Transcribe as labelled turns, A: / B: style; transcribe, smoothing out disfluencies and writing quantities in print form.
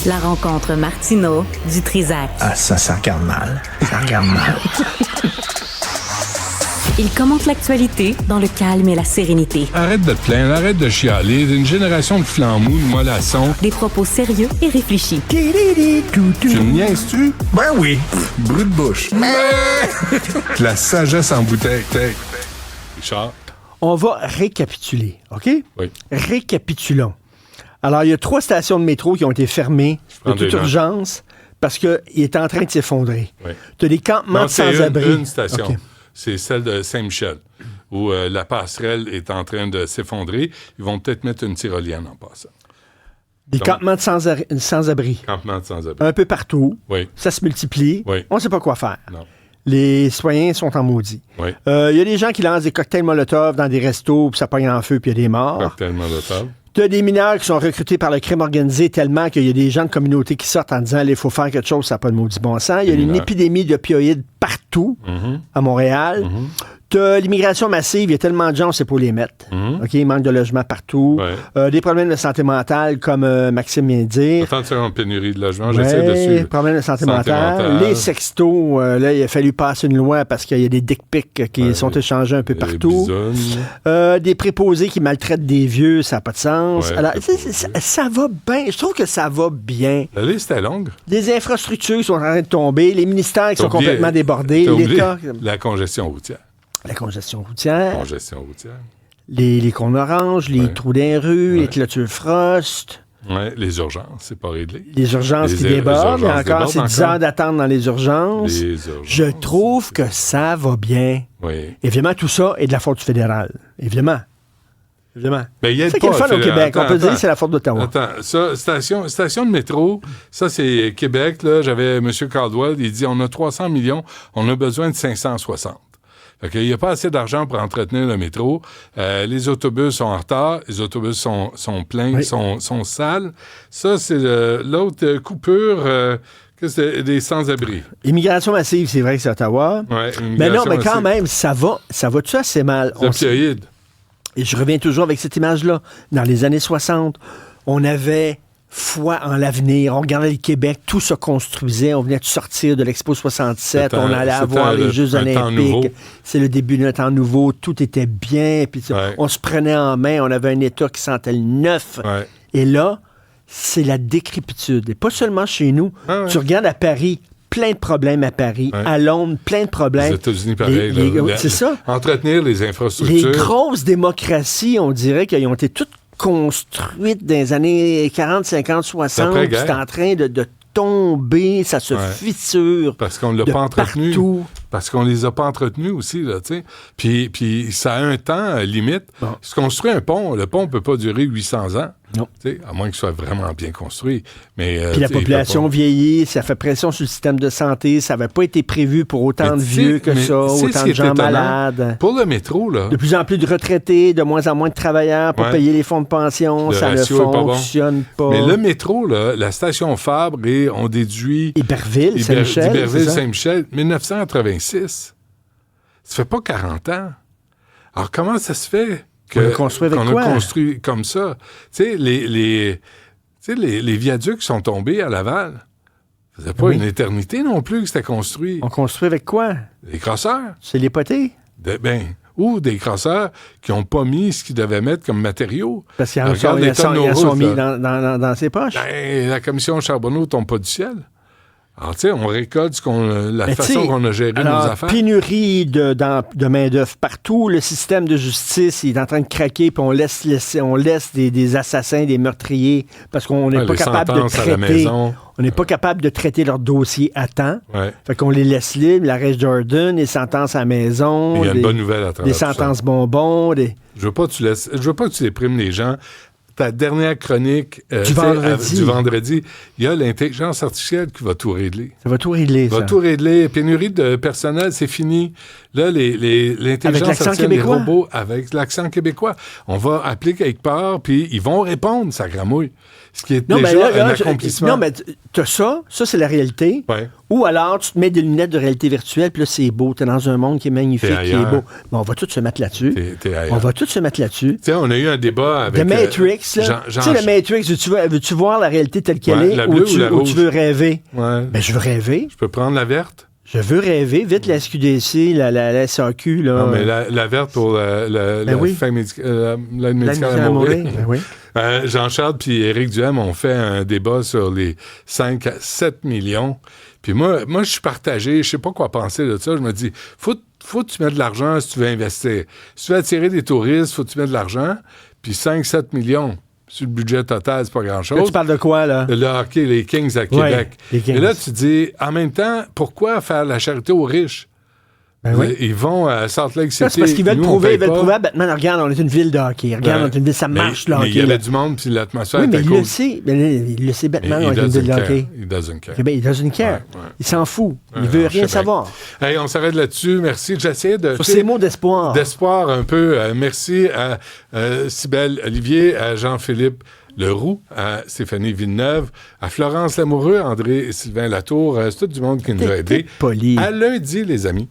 A: La rencontre Martineau du Trizac.
B: Ah, ça regarde mal. Ça regarde mal.
A: Il commente l'actualité dans le calme et la sérénité.
C: Arrête de te plaindre, arrête de chialer. Une génération de flambous, de mollassons.
A: Des propos sérieux et réfléchis.
C: Tu me niaises-tu?
B: Ben oui.
C: Brut de bouche. La sagesse en bouteille. Richard?
D: On va récapituler, OK?
C: Oui.
D: Récapitulons. Alors, il y a 3 stations de métro qui ont été fermées de toute urgence parce qu'il est en train de s'effondrer.
C: Oui.
D: Tu as des campements de sans-abri.
C: Une station.
D: Okay.
C: C'est celle de Saint-Michel, où la passerelle est en train de s'effondrer. Ils vont peut-être mettre une tyrolienne en passant.
D: Des campements de sans-abri.
C: Campement de sans-abri.
D: Un peu partout.
C: Oui.
D: Ça se multiplie.
C: Oui.
D: On ne sait pas quoi faire.
C: Non.
D: Les citoyens sont en maudit.
C: Oui.
D: Il y a des gens qui lancent des cocktails Molotov dans des restos, puis ça pogne en feu, puis il y a des morts.
C: Cocktail Molotov.
D: Tu as des mineurs qui sont recrutés par le crime organisé tellement qu'il y a des gens de communauté qui sortent en disant il faut faire quelque chose, ça n'a pas de maudit bon sens. Il y a une épidémie d'opioïdes partout à Montréal. Tu as l'immigration massive, il y a tellement de gens, on ne sait pas où les mettre. OK, il manque de logement partout.
C: Ouais.
D: Des problèmes de santé mentale, comme Maxime vient de dire.
C: Attends, c'est une pénurie de logement, j'essaie de suivre.
D: Problèmes de santé mentale. Les sextos, là, il a fallu passer une loi parce qu'il y a des dick pics qui sont échangés un peu partout. Des préposés qui maltraitent des vieux, ça n'a pas de sens.
C: Ouais,
D: alors, ça va bien. Je trouve que ça va bien.
C: La liste est longue.
D: Les infrastructures qui sont en train de tomber, les ministères qui sont complètement débordés, l'État...
C: La congestion routière.
D: La congestion routière. Les cônes oranges, les trous dans les rues, les clôtures frost.
C: Oui, les urgences, c'est pas réglé.
D: Les urgences qui débordent. Il y a encore ces 10 heures d'attente dans les urgences. Je trouve que ça va bien.
C: Oui.
D: Évidemment, tout ça est de la faute du fédéral. Évidemment.
C: Ben, c'est
D: ça qui est le fun au Québec. On peut dire que c'est la faute d'Ottawa.
C: Attends, ça, station de métro, ça, c'est Québec. Là, j'avais M. Caldwell, il dit on a 300 millions, on a besoin de 560. Il n'y a pas assez d'argent pour entretenir le métro. Les autobus sont en retard. Les autobus sont pleins, sont sales. Ça, c'est l'autre coupure des sans-abri.
D: Immigration massive, c'est vrai que c'est Ottawa. Mais non, mais quand même, ça va-tu assez mal?
C: Opioïdes.
D: Et je reviens toujours avec cette image-là. Dans les années 60, on avait foi en l'avenir. On regardait le Québec, tout se construisait. On venait de sortir de l'Expo 67. On allait avoir les Jeux olympiques. C'est le début d'un temps nouveau. Tout était bien. Puis on se prenait en main. On avait un État qui sentait le neuf.
C: Ouais.
D: Et là, c'est la décrépitude. Et pas seulement chez nous. Tu regardes à Paris, plein de problèmes à Paris. À Londres, plein de problèmes.
C: Les États-Unis, pareil.
D: C'est ça.
C: Entretenir les infrastructures.
D: Les grosses démocraties, on dirait qu'elles ont été toutes construite dans les années 40, 50, 60, c'est en train de tomber, ça se fissure.
C: Parce qu'on ne l'a pas entretenu. Partout. Parce qu'on les a pas entretenus aussi, là, tu sais. Puis ça a un temps limite. Bon. Se construire un pont, le pont ne peut pas durer 800 ans. Non. À moins qu'il soit vraiment bien construit. Mais,
D: puis la population vieillit, ça fait pression sur le système de santé, ça n'avait pas été prévu pour autant de vieux que ça, autant de gens malades.
C: Pour le métro, là...
D: De plus en plus de retraités, de moins en moins de travailleurs pour payer les fonds de pension, ça ne fonctionne pas.
C: Mais le métro, là, la station Fabre, et on déduit...
D: Iberville, Saint-Michel.
C: Iberville, Saint-Michel, 1986. Ça fait pas 40 ans. Alors, comment ça se fait qu'on a construit comme ça? Tu sais, les viaducs sont tombés à Laval. Ça faisait pas une éternité non plus que c'était construit.
D: On construit avec quoi?
C: Des crosseurs.
D: C'est les potés?
C: Ou des crosseurs qui n'ont pas mis ce qu'ils devaient mettre comme matériaux.
D: Parce qu'ils sont mis dans ses poches.
C: La commission Charbonneau ne tombe pas du ciel. Alors, tu sais, on récolte la façon qu'on a géré nos affaires.
D: Pénurie de main-d'œuvre partout. Le système de justice, il est en train de craquer, puis on laisse des assassins, des meurtriers, parce qu'on n'est pas capable de traiter. On n'est pas capable de traiter leur dossier à temps. Fait qu'on les laisse libres. L'arrêt Jordan, les sentences à la maison.
C: Il y a une bonne nouvelle à travers
D: des sentences bonbons.
C: Je veux pas que tu déprimes les gens. Ta dernière chronique
D: du
C: vendredi, il y a l'intelligence artificielle qui va tout régler.
D: Ça va tout régler, ça.
C: Va tout régler. Pénurie de personnel, c'est fini. Là, l'intelligence
D: Avec l'accent
C: artificielle, les
D: québécois?
C: robots, avec l'accent québécois, on va appeler quelque part, puis ils vont répondre, ça gramouille. Ce qui est déjà un accomplissement.
D: Non, mais t'as ça c'est la réalité.
C: Ouais.
D: Ou alors, tu te mets des lunettes de réalité virtuelle, puis là, c'est beau. T'es dans un monde qui est magnifique,
C: T'es
D: qui est
C: ailleurs.
D: beau. Mais on va tous se mettre là-dessus.
C: T'es ailleurs.
D: On va tous se mettre là-dessus.
C: Tu sais, on a eu un débat avec...
D: The Matrix, là. Tu sais, The Matrix, veux-tu voir la réalité telle qu'elle est,
C: la bleue ou la
D: ou
C: rouge?
D: tu veux rêver?
C: Ouais.
D: Ben, je veux rêver.
C: Je peux prendre la verte?
D: Je veux rêver. Vite, la SQDC, la SAQ, là.
C: Non, mais la verte pour la
D: oui.
C: fin l'aide médicale
D: médicale
C: à
D: à
C: mourir.
D: mourir, ben oui.
C: Jean-Charles puis Éric Duhem ont fait un débat sur les 5 à 7 millions. Puis moi, je suis partagé. Je sais pas quoi penser de ça. Je me dis, faut que tu mettes de l'argent si tu veux investir. Si tu veux attirer des touristes, faut que tu mettes de l'argent. Puis 5-7 millions sur le budget total, c'est pas grand-chose.
D: Là, tu parles de quoi, là?
C: Le hockey, les Kings à Québec.
D: les Kings.
C: Et là, tu dis, en même temps, pourquoi faire la charité aux riches?
D: Ben oui.
C: Ils vont à Salt Lake City.
D: Ça, c'est parce qu'ils veulent
C: nous, on
D: prouver,
C: paye
D: ils veulent
C: pas.
D: prouver à Batman, regarde, on est une ville de hockey. Regarde, on est une ville, ça marche, le
C: mais
D: hockey.
C: il y avait
D: là.
C: du monde, puis l'atmosphère
D: Oui, mais
C: était
D: il
C: cool.
D: le sait. Il le sait, Batman,
C: Il
D: on est une ville de
C: doesn't
D: hockey.
C: care. Il doesn't care.
D: Eh bien, il doesn't care.
C: Ouais.
D: Il s'en fout. Il
C: Ouais,
D: veut
C: non,
D: rien
C: je sais
D: savoir.
C: bien. Hey, on s'arrête là-dessus. Merci. J'essayais de...
D: Sur ces mots d'espoir.
C: D'espoir un peu. Merci à Cybèle Olivier, à Jean-Philippe Leroux, à Stéphanie Villeneuve, à Florence Lamoureux, André et Sylvain Latour. C'est tout du monde qui nous a aidés.
D: T'es poli.
C: À lundi, les amis.